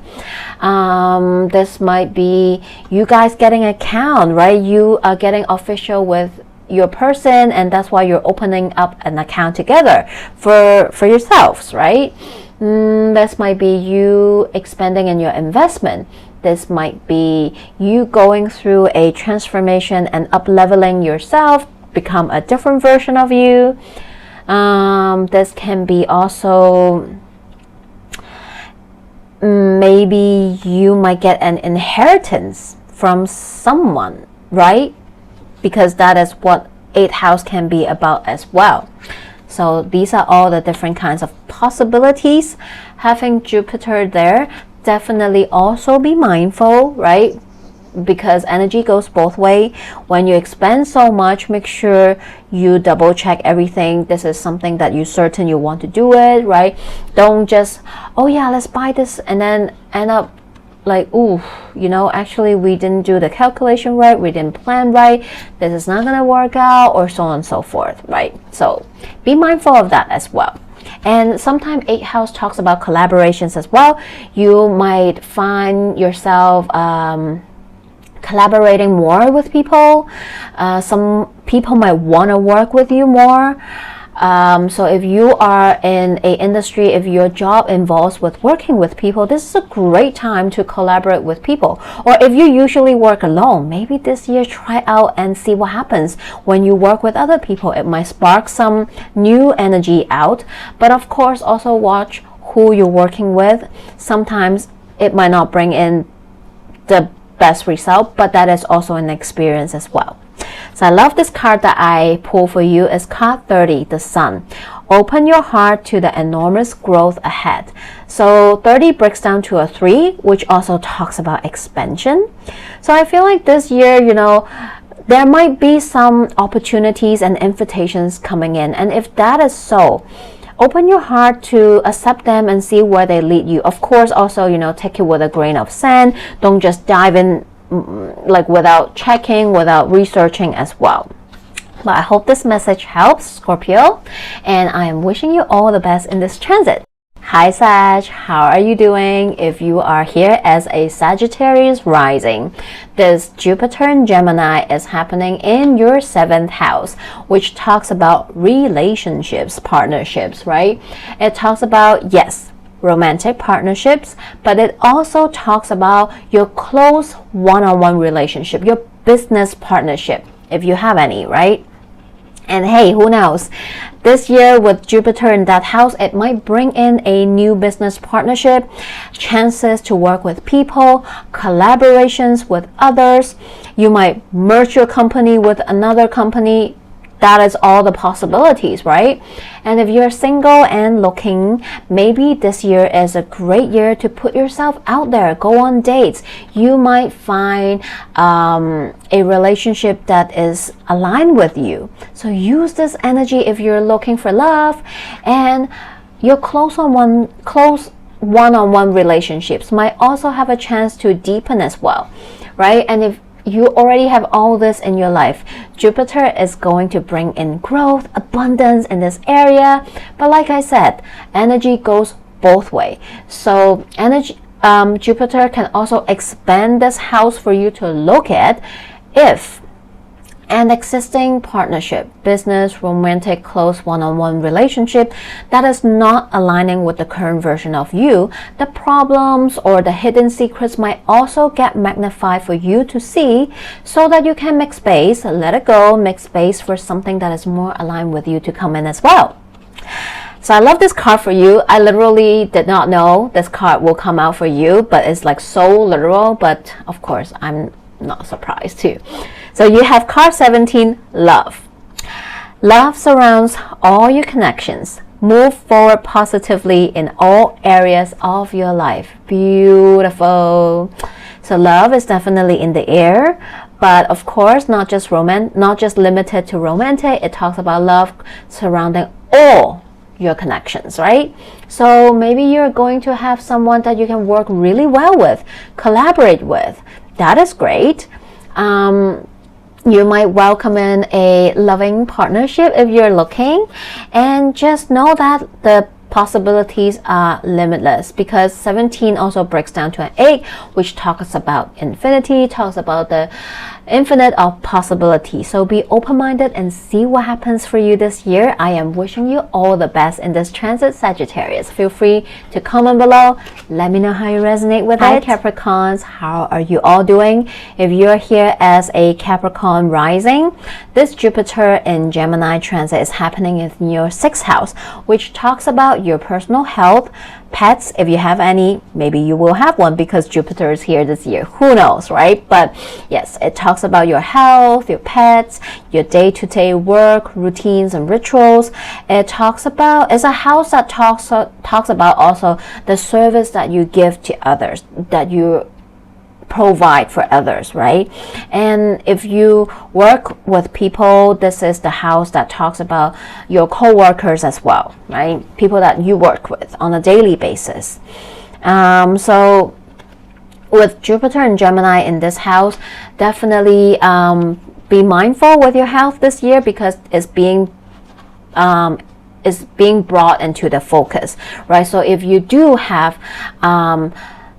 This might be you guys getting an account, right? You are getting official with your person, and that's why you're opening up an account together for yourselves, right? This might be you expanding in your investment. This might be you going through a transformation and up-leveling yourself, become a different version of you. This can be also, maybe you might get an inheritance from someone, right? Because that is what 8th house can be about as well. So these are all the different kinds of possibilities. Having Jupiter there, definitely also be mindful, right? Because energy goes both ways. When you expend so much, make sure you double check everything. This is something that you're certain you want to do it, right? Don't just, oh yeah, let's buy this, and then end up like, ooh, you know, actually we didn't do the calculation right, we didn't plan right, this is not gonna work out, or so on and so forth, right? So be mindful of that as well. And sometimes 8th house talks about collaborations as well. You might find yourself collaborating more with people. Some people might want to work with you more. So if you are in an industry, if your job involves with working with people, this is a great time to collaborate with people. Or if you usually work alone, maybe this year try out and see what happens when you work with other people. It might spark some new energy out, but of course also watch who you're working with. Sometimes it might not bring in the best result, but that is also an experience as well. So I love this card that I pull for you. Is card 30, the Sun. Open your heart to the enormous growth ahead. So 30 breaks down to a 3, which also talks about expansion. So I feel like this year, you know, there might be some opportunities and invitations coming in, and if that is so, open your heart to accept them and see where they lead you. Of course, also, you know, take it with a grain of sand. Don't just dive in like without checking, without researching as well. But I hope this message helps, Scorpio, and I am wishing you all the best in this transit. Hi Sag, how are you doing? If you are here as a Sagittarius rising, this Jupiter in Gemini is happening in your 7th house, which talks about relationships, partnerships, right? It talks about, yes, romantic partnerships, but it also talks about your close one-on-one relationship, your business partnership, if you have any, right? And hey, who knows? This year with Jupiter in that house, it might bring in a new business partnership, chances to work with people, collaborations with others. You might merge your company with another company. That is all the possibilities, right? And if you're single and looking, maybe this year is a great year to put yourself out there, go on dates. You might find a relationship that is aligned with you. So use this energy if you're looking for love, and your close one-on-one relationships might also have a chance to deepen as well, right? And if you already have all this in your life, Jupiter is going to bring in growth, abundance in this area. But like I said, energy goes both ways. So Jupiter can also expand this house for you to look at if an existing partnership, business, romantic, close one-on-one relationship that is not aligning with the current version of you, the problems or the hidden secrets might also get magnified for you to see, so that you can make space, let it go, make space for something that is more aligned with you to come in as well. So I love this card for you. I literally did not know this card will come out for you, but it's like so literal, but of course I'm not surprised too. So you have card 17, love. Love surrounds all your connections. Move forward positively in all areas of your life. Beautiful. So love is definitely in the air, but of course not just limited to romantic. It talks about love surrounding all your connections, right? So maybe you're going to have someone that you can work really well with, collaborate with. That is great. You might welcome in a loving partnership if you're looking, and just know that the possibilities are limitless, because 17 also breaks down to an 8, which talks about infinity, talks about the infinite of possibilities. So be open-minded and see what happens for you this year. I am wishing you all the best in this transit, Sagittarius. Feel free to comment below. Let me know how you resonate with it. Hi Capricorns, how are you all doing? If you're here as a Capricorn rising, this Jupiter in Gemini transit is happening in your 6th house, which talks about your personal health, pets, if you have any. Maybe you will have one because Jupiter is here this year, who knows, right? But yes, it talks about your health, your pets, your day-to-day work, routines and rituals. It talks about, it's a house that talks about also the service that you give to others, that you provide for others, right? And if you work with people, this is the house that talks about your co-workers as well, right? People that you work with on a daily basis. So with Jupiter and Gemini in this house, definitely be mindful with your health this year, because it's being brought into the focus, right? So if you do have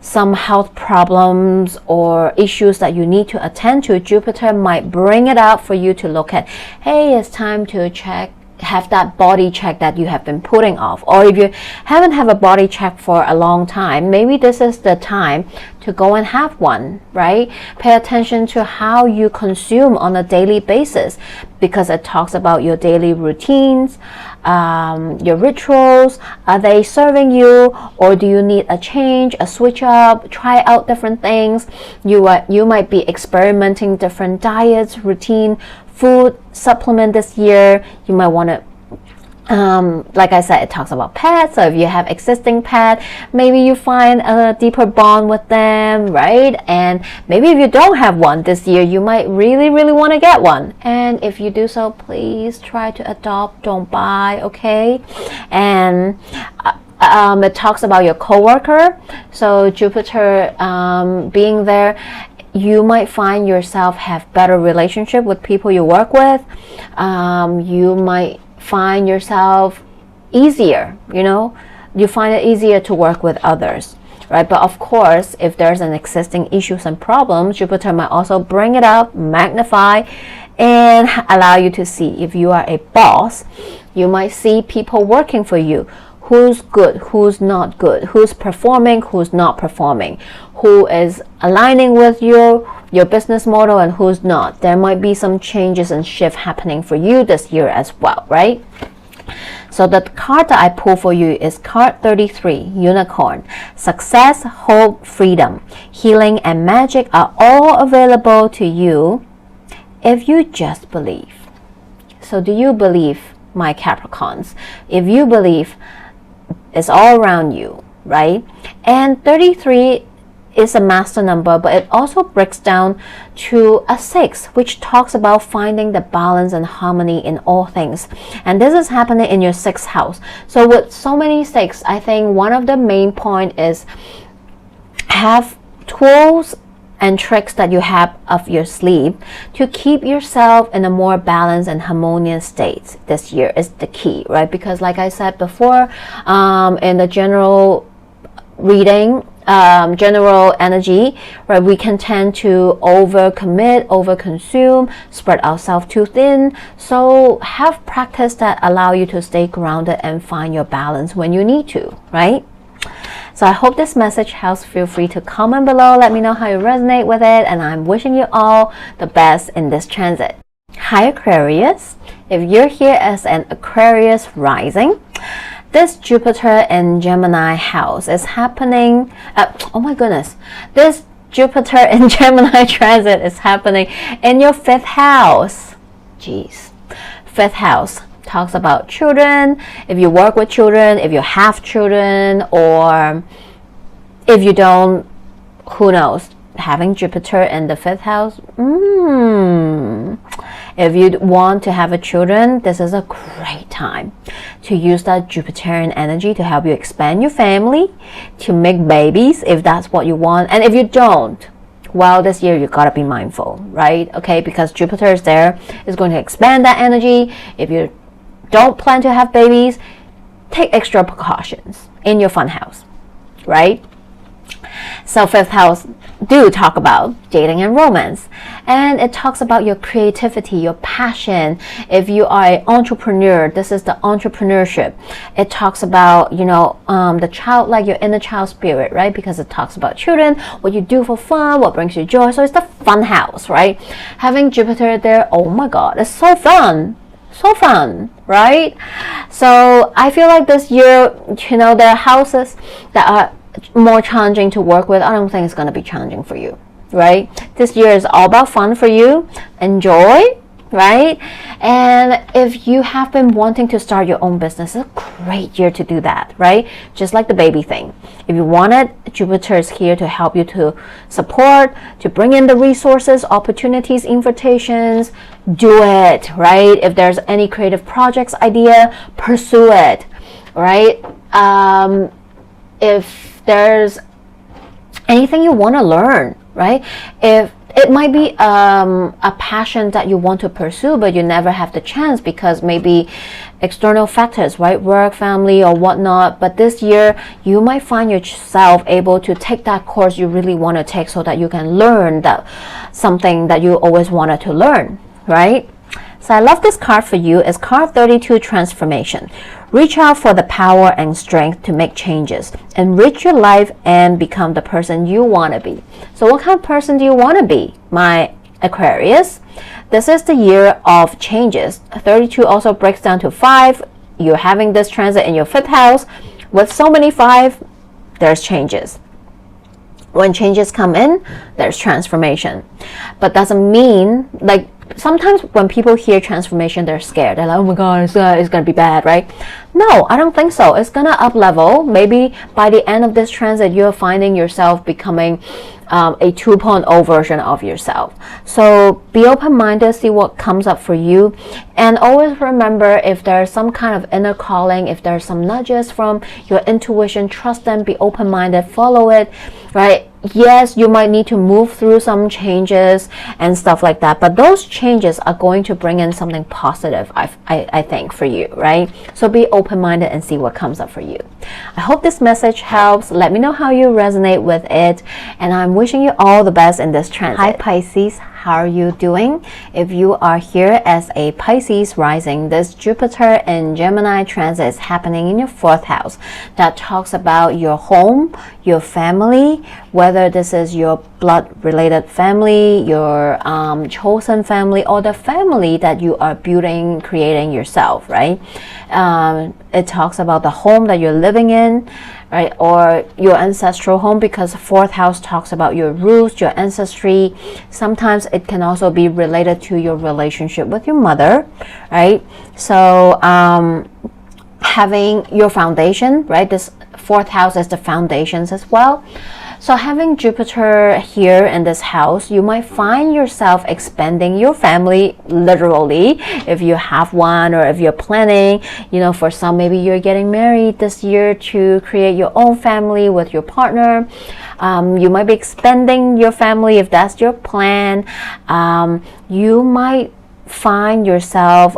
some health problems or issues that you need to attend to, Jupiter might bring it out for you to look at. Hey, it's time to have that body check that you have been putting off. Or if you haven't had a body check for a long time, maybe this is the time to go and have one, right? Pay attention to how you consume on a daily basis, because it talks about your daily routines, your rituals. Are they serving you, or do you need a change, a switch up, try out different things? You might be experimenting different diets, routine, food, supplement this year. You might want to like I said, it talks about pets. So if you have existing pet, maybe you find a deeper bond with them, right? And maybe if you don't have one this year, you might really want to get one. And if you do so, please try to adopt, don't buy, okay? And it talks about your coworker. So Jupiter being there, you might find yourself have better relationship with people you work with. You might find yourself easier, you find it easier to work with others, right? But of course, if there's an existing issues and problems, Jupiter might also bring it up, magnify, and allow you to see. If you are a boss, you might see people working for you. Who's good, who's not good, who's performing, who's not performing, who is aligning with your business model and who's not. There might be some changes and shift happening for you this year as well, right? So the card that I pull for you is card 33, Unicorn. Success, hope, freedom, healing, and magic are all available to you if you just believe. So do you believe, my Capricorns? If you believe, it's all around you, right? And 33 is a master number, but it also breaks down to a 6, which talks about finding the balance and harmony in all things. And this is happening in your 6th house. So with so many 6, I think one of the main point is have tools and tricks that you have up your sleeve to keep yourself in a more balanced and harmonious state this year is the key, right? Because like I said before, in the general reading, general energy, right, we can tend to overcommit, overconsume, spread ourselves too thin. So have practice that allow you to stay grounded and find your balance when you need to, right? So I hope this message helps. Feel free to comment below, let me know how you resonate with it, and I'm wishing you all the best in this transit. Hi Aquarius, if you're here as an Aquarius rising, this Jupiter in Gemini house is happening, oh my goodness, this Jupiter in Gemini transit is happening in your 5th house. Jeez. 5th house talks about children, if you work with children, if you have children, or if you don't, who knows, having Jupiter in the 5th house. If you want to have a children, this is a great time to use that Jupiterian energy to help you expand your family, to make babies if that's what you want. And if you don't, well, this year you gotta be mindful, right? Okay, because Jupiter is there, is going to expand that energy. If you don't plan to have babies, take extra precautions in your fun house, right? So 5th house do talk about dating and romance, and it talks about your creativity, your passion. If you are an entrepreneur, this is the entrepreneurship. It talks about, the childlike, your inner child spirit, right? Because it talks about children, what you do for fun, what brings you joy. So it's the fun house, right? Having Jupiter there, oh my god, it's so fun. So fun, right? So I feel like this year, there are houses that are more challenging to work with. I don't think it's going to be challenging for you, right? This year is all about fun for you. Enjoy, right? And if you have been wanting to start your own business, it's a great year to do that, right? Just like the baby thing. If you want it, Jupiter is here to help you to support, to bring in the resources, opportunities, invitations. Do it, right? If there's any creative projects idea, pursue it, right? If there's anything you want to learn, right? If it might be a passion that you want to pursue, but you never have the chance because maybe external factors, right? Work, family, or whatnot. But this year, you might find yourself able to take that course you really want to take so that you can learn that something that you always wanted to learn, right? So I love this card for you. It's card 32, Transformation. Reach out for the power and strength to make changes, enrich your life, and become the person you want to be. So what kind of person do you want to be, my Aquarius? This is the year of changes. 32 also breaks down to 5. You're having this transit in your 5th house. With so many 5, there's changes. When changes come in, there's transformation. But doesn't mean, like, sometimes when people hear transformation, they're scared. They're like, oh my god, it's gonna be bad, right? No, I don't think so. It's gonna up level. Maybe by the end of this transit, you're finding yourself becoming a 2.0 version of yourself. So be open-minded, see what comes up for you, and always remember, if there's some kind of inner calling, if there's some nudges from your intuition, trust them, be open-minded, follow it, right? yes, you might need to move through some changes and stuff like that, but those changes are going to bring in something positive, I think, for you, right? So be open-minded and see what comes up for you. I hope this message helps. Let me know how you resonate with it, and I'm wishing you all the best in this transit. Hi Pisces, how are you doing? If you are here as a Pisces rising, this Jupiter and Gemini transit is happening in your 4th house. That talks about your home, your family, whether this is your blood-related family, your chosen family, or the family that you are building, creating yourself, right? It talks about the home that you're living in, right, or your ancestral home, because 4th house talks about your roots, your ancestry. Sometimes it can also be related to your relationship with your mother, right? So having your foundation, right? This 4th house is the foundations as well. So having Jupiter here in this house, you might find yourself expanding your family, literally, if you have one, or if you're planning, you know, for some, maybe you're getting married this year to create your own family with your partner. You might be expanding your family if that's your plan. You might find yourself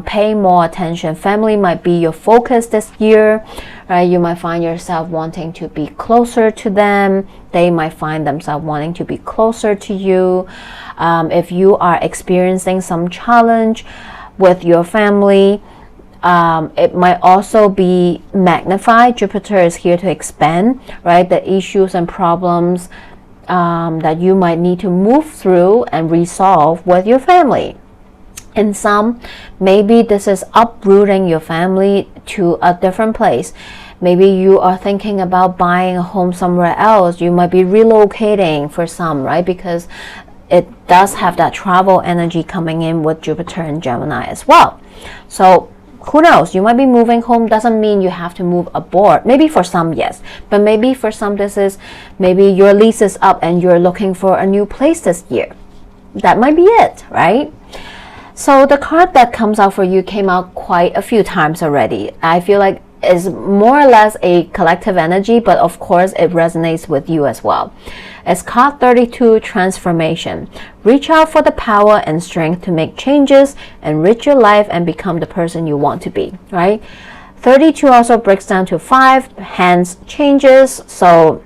paying more attention. Family might be your focus this year, right? You might find yourself wanting to be closer to them. They might find themselves wanting to be closer to you. If you are experiencing some challenge with your family, it might also be magnified. Jupiter is here to expand, right? The issues and problems that you might need to move through and resolve with your family. In some, maybe this is uprooting your family to a different place. Maybe you are thinking about buying a home somewhere else. You might be relocating for some, right? Because it does have that travel energy coming in with Jupiter and Gemini as well. So who knows? You might be moving home. Doesn't mean you have to move abroad. Maybe for some, yes. But maybe for some, this is maybe your lease is up and you're looking for a new place this year. That might be it, right? So the card that comes out for you came out quite a few times already. I feel like it's more or less a collective energy, but of course it resonates with you as well. It's card 32, transformation. Reach out for the power and strength to make changes, enrich your life, and become the person you want to be, right? 32 also breaks down to 5, hence changes. So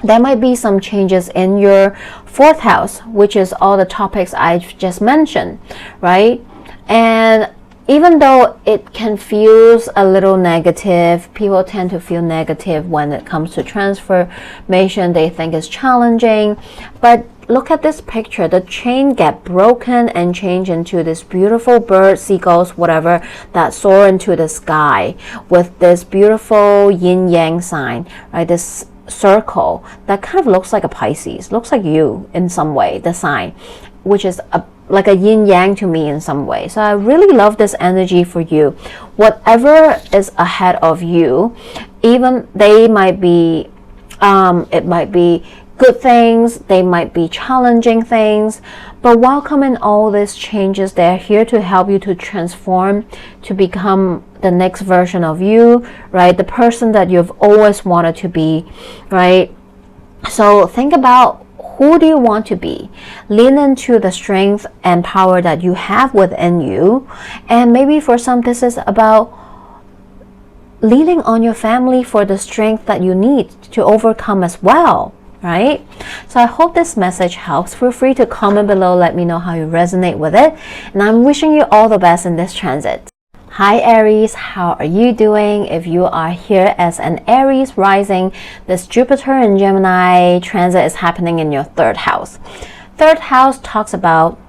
there might be some changes in your 4th house, which is all the topics I've just mentioned, right? And even though it can feel a little negative, people tend to feel negative when it comes to transformation. They think it's challenging, but look at this picture. The chain get broken and change into this beautiful bird, seagulls, whatever, that soar into the sky with this beautiful yin-yang sign, right? This circle that kind of looks like a Pisces, looks like you in some way, the sign, which is like a yin-yang to me in some way. So I really love this energy for you. Whatever is ahead of you, even they might be, it might be good things, they might be challenging things, but welcoming all these changes. They're here to help you to transform, to become the next version of you, right? The person that you've always wanted to be, right? So think about, who do you want to be? Lean into the strength and power that you have within you. And maybe for some, this is about leaning on your family for the strength that you need to overcome as well, right? So I hope this message helps. Feel free to comment below. Let me know how you resonate with it. And I'm wishing you all the best in this transit. Hi Aries, how are you doing? If you are here as an Aries rising, this Jupiter and Gemini transit is happening in your 3rd house. 3rd house talks about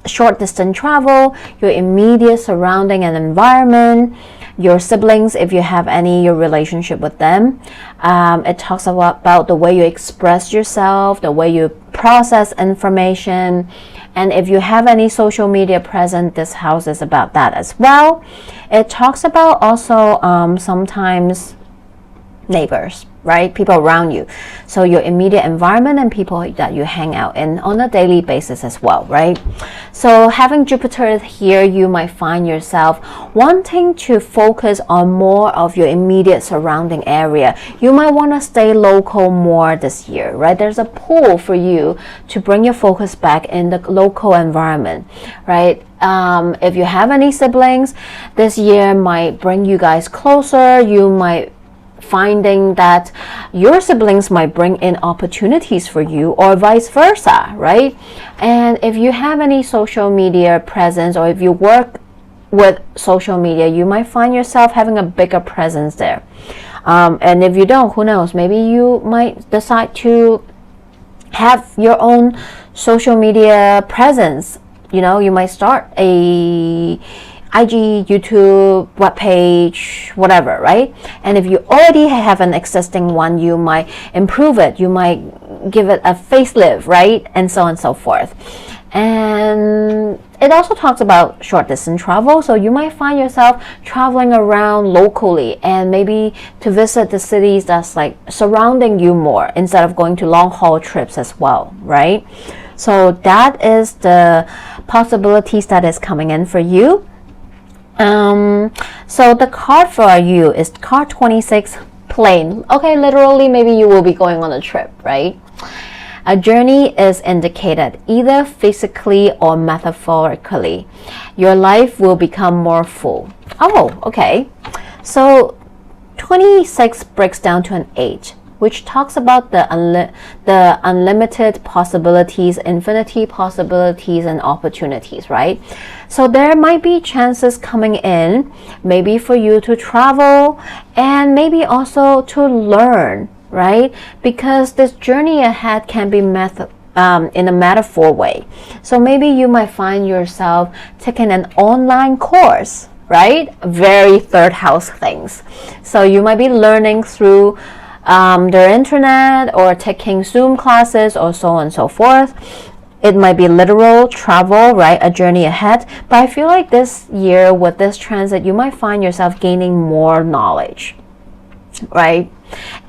short distance travel, your immediate surrounding and environment, your siblings, if you have any, your relationship with them. It talks about the way you express yourself, the way you process information. And if you have any social media present, this house is about that as well. It talks about also sometimes neighbors, right? People around you. So your immediate environment and people that you hang out in on a daily basis as well, right? So having Jupiter here, you might find yourself wanting to focus on more of your immediate surrounding area. You might want to stay local more this year, right? There's a pull for you to bring your focus back in the local environment, right? If you have any siblings, this year might bring you guys closer. You might finding that your siblings might bring in opportunities for you, or vice versa, right? And if you have any social media presence, or if you work with social media, you might find yourself having a bigger presence there. And if you don't, who knows, maybe you might decide to have your own social media presence. You know, you might start a IG, YouTube, webpage, whatever, right? And if you already have an existing one, you might improve it, you might give it a facelift, right? And so on and so forth. And it also talks about short distance travel, so you might find yourself traveling around locally and maybe to visit the cities that's like surrounding you more instead of going to long haul trips as well, right? So that is the possibilities that is coming in for you. So the card for you is card 26, plane. Okay, literally maybe you will be going on a trip, right? A journey is indicated either physically or metaphorically. Your life will become more full. Oh, okay. So 26 breaks down to an 8, which talks about the unlimited possibilities, infinity possibilities and opportunities, right? So there might be chances coming in, maybe for you to travel and maybe also to learn, right? Because this journey ahead can be in a metaphor way. So maybe you might find yourself taking an online course, right? Very third house things. So you might be learning through their internet or taking Zoom classes or so on and so forth. It might be literal travel, right? A journey ahead. But I feel like this year with this transit, you might find yourself gaining more knowledge, right?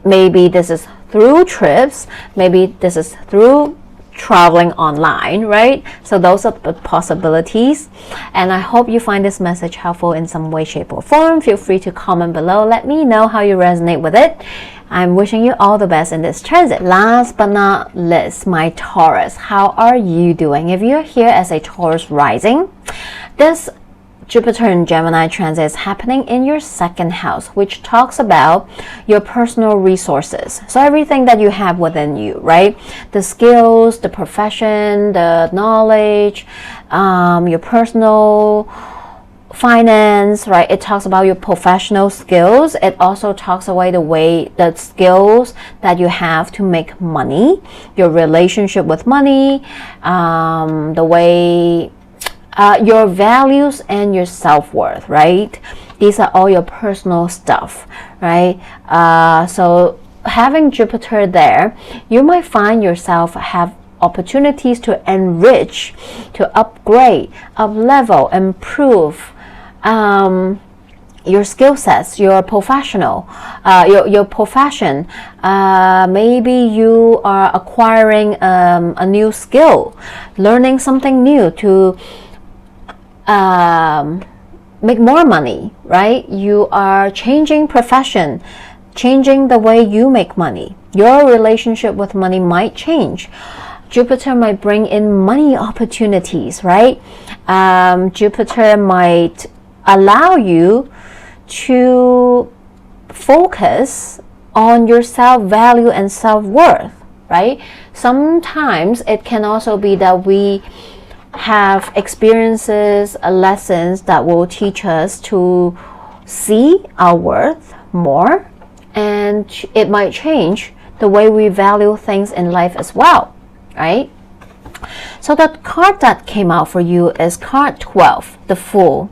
Maybe this is through trips. Maybe this is through traveling online, right? So those are the possibilities. And I hope you find this message helpful in some way, shape, or form. Feel free to comment below. Let me know how you resonate with it. I'm wishing you all the best in this transit. Last but not least, my Taurus. How are you doing? If you're here as a Taurus rising, this Jupiter and Gemini transit is happening in your second house, which talks about your personal resources. So everything that you have within you, right? The skills, the profession, the knowledge, your personal finance, right? It talks about your professional skills. It also talks about the skills that you have to make money, your relationship with money, the way your values and your self-worth, right? These are all your personal stuff, right? So having Jupiter there, you might find yourself have opportunities to enrich, to upgrade, up-level, improve your skill sets, your professional, your profession. Maybe you are acquiring a new skill, learning something new to make more money, right? You are changing profession, changing the way you make money. Your relationship with money might change. Jupiter might bring in money opportunities, right? Jupiter might allow you to focus on your self-value and self-worth, right? Sometimes it can also be that we have experiences, lessons that will teach us to see our worth more, and it might change the way we value things in life as well, right? So the card that came out for you is card 12, the Fool.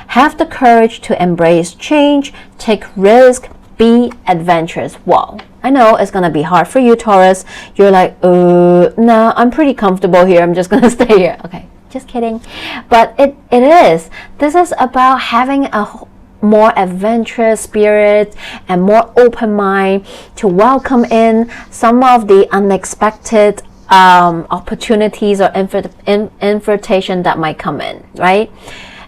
Have the courage to embrace change, take risk, be adventurous. Wow, I know it's gonna be hard for you, Taurus. You're like, no, I'm pretty comfortable here. I'm just gonna stay here. Okay, just kidding. But it is. This is about having a more adventurous spirit and more open mind to welcome in some of the unexpected opportunities or invitation that might come in, right?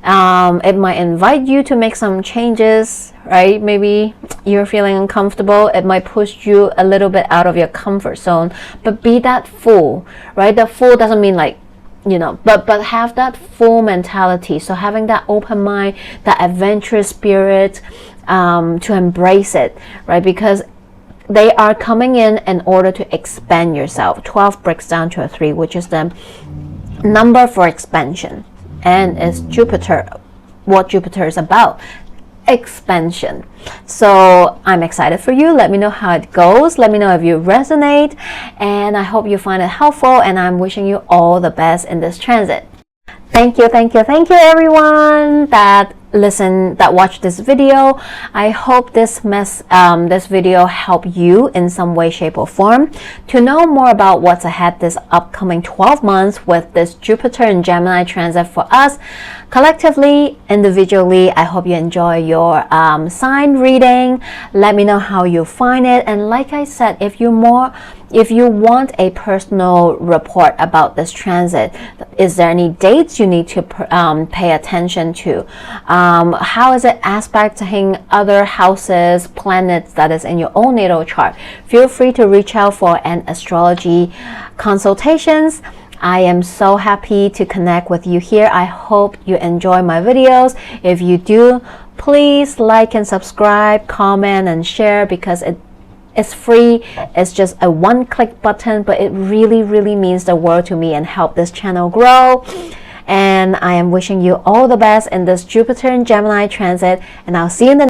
It might invite you to make some changes, right? Maybe you're feeling uncomfortable. It might push you a little bit out of your comfort zone, but be that fool, right? The fool doesn't mean like, you know, but have that full mentality. So having that open mind, that adventurous spirit, to embrace it, right? Because they are coming in order to expand yourself. 12 breaks down to a 3, which is the number for expansion, and it's Jupiter. What Jupiter is about, expansion. So I'm excited for you. Let me know how it goes. Let me know if you resonate, and I hope you find it helpful, and I'm wishing you all the best in this transit. Thank you everyone that watched this video. I hope this video helped you in some way, shape, or form. To know more about what's ahead this upcoming 12 months with this Jupiter and Gemini transit for us, collectively, individually, I hope you enjoy your sign reading. Let me know how you find it. And like I said, if you want a personal report about this transit, is there any dates you need to pay attention to? How is it aspecting other houses, planets that is in your own natal chart? Feel free to reach out for an astrology consultations. I am so happy to connect with you here. I hope you enjoy my videos. If you do, please like and subscribe, comment and share, because it's free. It's just a one-click button, but it really means the world to me and help this channel grow. And I am wishing you all the best in this Jupiter and Gemini transit, and I'll see you in the